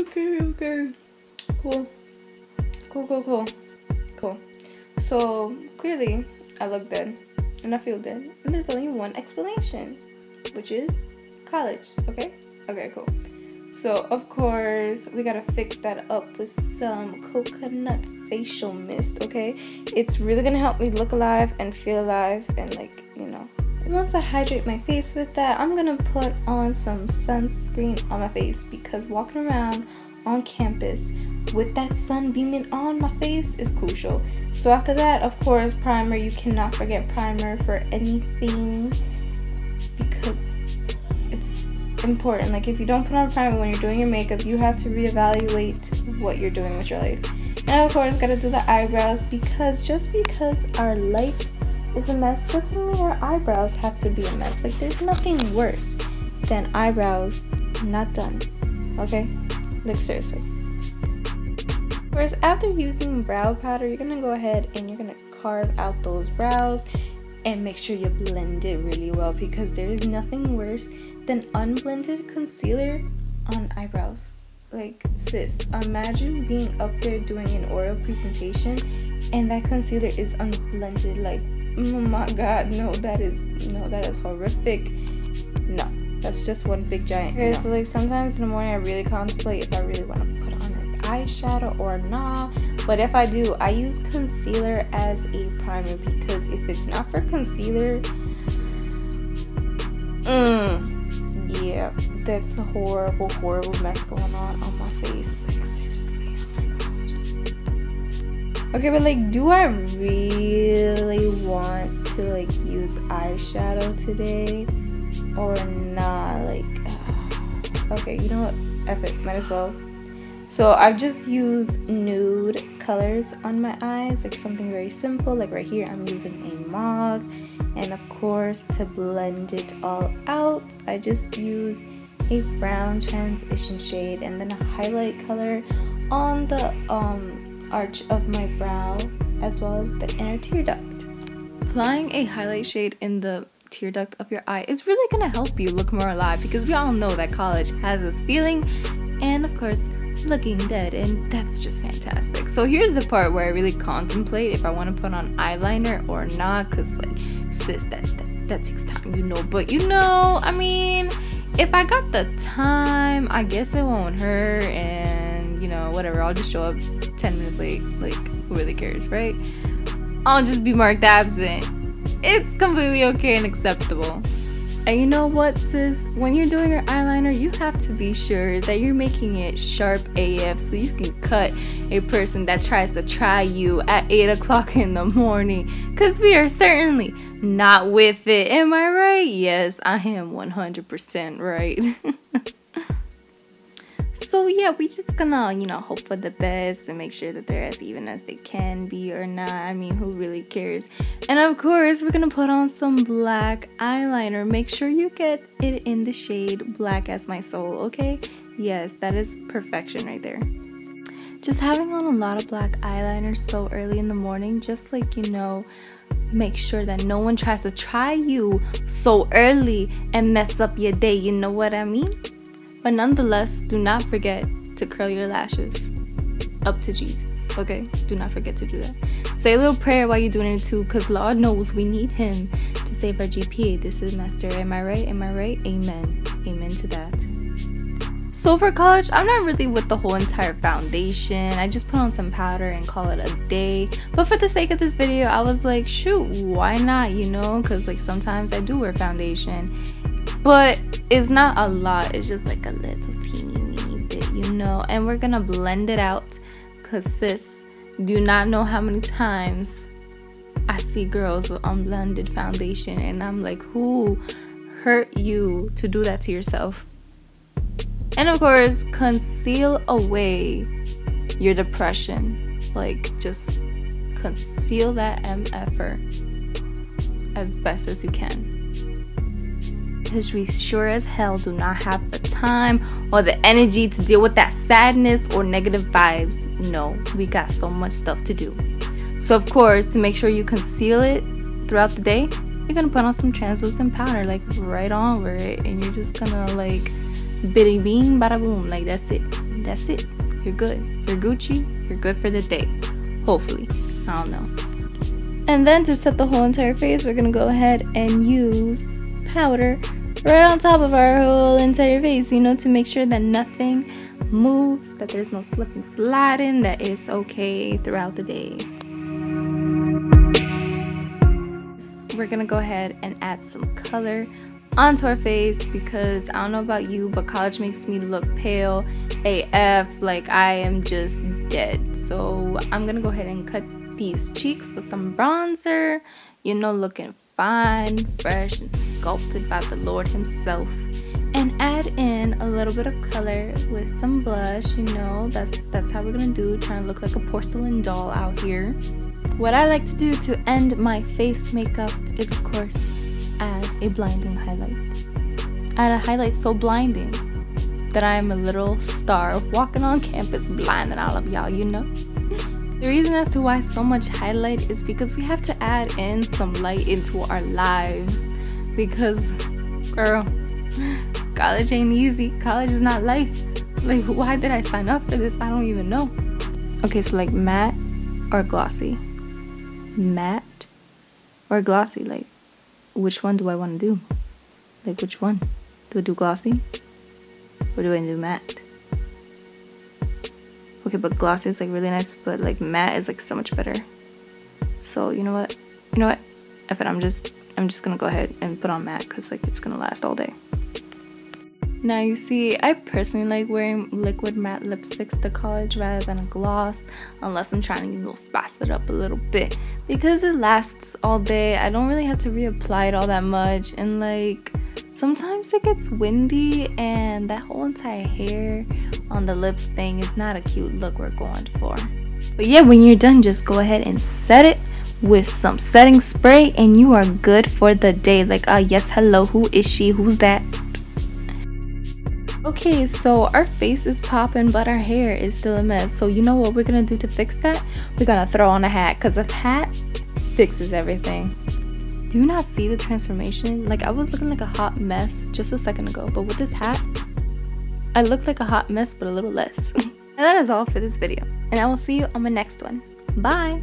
Okay. Cool. So clearly I look dead and I feel dead, and there's only one explanation, which is college. Okay, cool. So of course we gotta fix that up with some coconut facial mist. Okay, it's really gonna help me look alive and feel alive, and like, you know. And once I hydrate my face with that, I'm gonna put on some sunscreen on my face, because walking around on campus with that sun beaming on my face is crucial. So after that, of course, primer. You cannot forget primer for anything, because it's important. Like, if you don't put on primer when you're doing your makeup, you have to reevaluate what you're doing with your life. And of course, gotta do the eyebrows, because just because our life is a mess doesn't mean our eyebrows have to be a mess. Like, there's nothing worse than eyebrows not done. Okay, like, seriously. Whereas after using brow powder, you're gonna go ahead and you're gonna carve out those brows and make sure you blend it really well, because there is nothing worse than unblended concealer on eyebrows. Like, sis, imagine being up there doing an oral presentation and that concealer is unblended. Like, oh my god, no, that is horrific. No, that's just one big giant. Okay, so like sometimes in the morning I really contemplate if I really want to put on an eyeshadow or not. But if I do, I use concealer as a primer, because if it's not for concealer, yeah, that's a horrible mess going on my face. Like, seriously, oh my god. Okay, but like, do I really want to like use eyeshadow today or not? Like, okay, you know what? F it, might as well. So I've just used nude colors on my eyes, like something very simple. Like right here, I'm using a mauve, and of course, to blend it all out, I just use a brown transition shade and then a highlight color on the arch of my brow, as well as the inner tear duct. Applying a highlight shade in the tear duct of your eye is really gonna help you look more alive, because we all know that college has this feeling, and of course, looking dead, and that's just fantastic. So here's the part where I really contemplate if I want to put on eyeliner or not, because like, sis, that takes time, you know. But you know, I mean, if I got the time, I guess it won't hurt, and you know, whatever, I'll just show up 10 minutes late. Like, who really cares, right? I'll just be marked absent. It's completely okay and acceptable. And you know what, sis? When you're doing your eyeliner, you have to be sure that you're making it sharp AF, so you can cut a person that tries to try you at 8 o'clock in the morning. Because we are certainly not with it. Am I right? Yes, I am 100% right. So yeah, we just gonna, you know, hope for the best and make sure that they're as even as they can be or not. I mean, who really cares? And of course, we're gonna put on some black eyeliner. Make sure you get it in the shade Black as My Soul, okay? Yes, that is perfection right there. Just having on a lot of black eyeliner so early in the morning, just like, you know, make sure that no one tries to try you so early and mess up your day, you know what I mean? But nonetheless, do not forget to curl your lashes up to Jesus, okay? Do not forget to do that. Say a little prayer while you're doing it too, because Lord knows we need him to save our GPA this semester. Am I right? Am I right? Amen. Amen to that. So for college, I'm not really with the whole entire foundation. I just put on some powder and call it a day. But for the sake of this video, I was like, shoot, why not, you know? Because like sometimes I do wear foundation. But it's not a lot, it's just like a little teeny bit, you know. And we're gonna blend it out, because sis, do not know how many times I see girls with unblended foundation, and I'm like, who hurt you to do that to yourself? And of course, conceal away your depression. Like, just conceal that MFer as best as you can. Because we sure as hell do not have the time or the energy to deal with that sadness or negative vibes. No, we got so much stuff to do. So of course, to make sure you conceal it throughout the day, you're gonna put on some translucent powder, like right over it, and you're just gonna like biddy bing bada boom, like that's it. that's it. You're good. You're Gucci. You're good for the day. Hopefully. I don't know. And then to set the whole entire face, we're gonna go ahead and use powder right on top of our whole entire face, you know, to make sure that nothing moves, that there's no slip and sliding, that it's okay throughout the day. We're gonna go ahead and add some color onto our face because I don't know about you, but college makes me look pale AF, like I am just dead. So I'm gonna go ahead and cut these cheeks with some bronzer, you know, looking fine, fresh, and sculpted by the Lord himself. And add in a little bit of color with some blush, you know, that's how we're gonna do, trying to look like a porcelain doll out here. What I like to do to end my face makeup is, of course, add a blinding highlight. Add a highlight so blinding that I am a little star walking on campus blinding all of y'all, you know. The reason as to why so much highlight is because we have to add in some light into our lives, because girl, college ain't easy. College is not life. Like, why did I sign up for this? I don't even know. Okay, so like matte or glossy? Matte or glossy? Like, which one do I want to do? Like, which one? Do I do glossy? Or do I do matte? Okay, but glossy is like really nice, but like matte is like so much better. So you know what? If it, I'm just gonna go ahead and put on matte because like it's gonna last all day. Now you see, I personally like wearing liquid matte lipsticks to college rather than a gloss, unless I'm trying to, you know, spice it up a little bit, because it lasts all day. I don't really have to reapply it all that much, and like sometimes it gets windy and that whole entire hair on the lips thing is not a cute look we're going for. But yeah, when you're done, just go ahead and set it with some setting spray and you are good for the day. Like, yes, hello, who is she? Who's that? Okay, so our face is popping, but our hair is still a mess. So you know what we're gonna do to fix that? We're gonna throw on a hat, because a hat fixes everything. Do you not see the transformation? Like, I was looking like a hot mess just a second ago, but with this hat, I look like a hot mess, but a little less. And that is all for this video, and I will see you on my next one. Bye!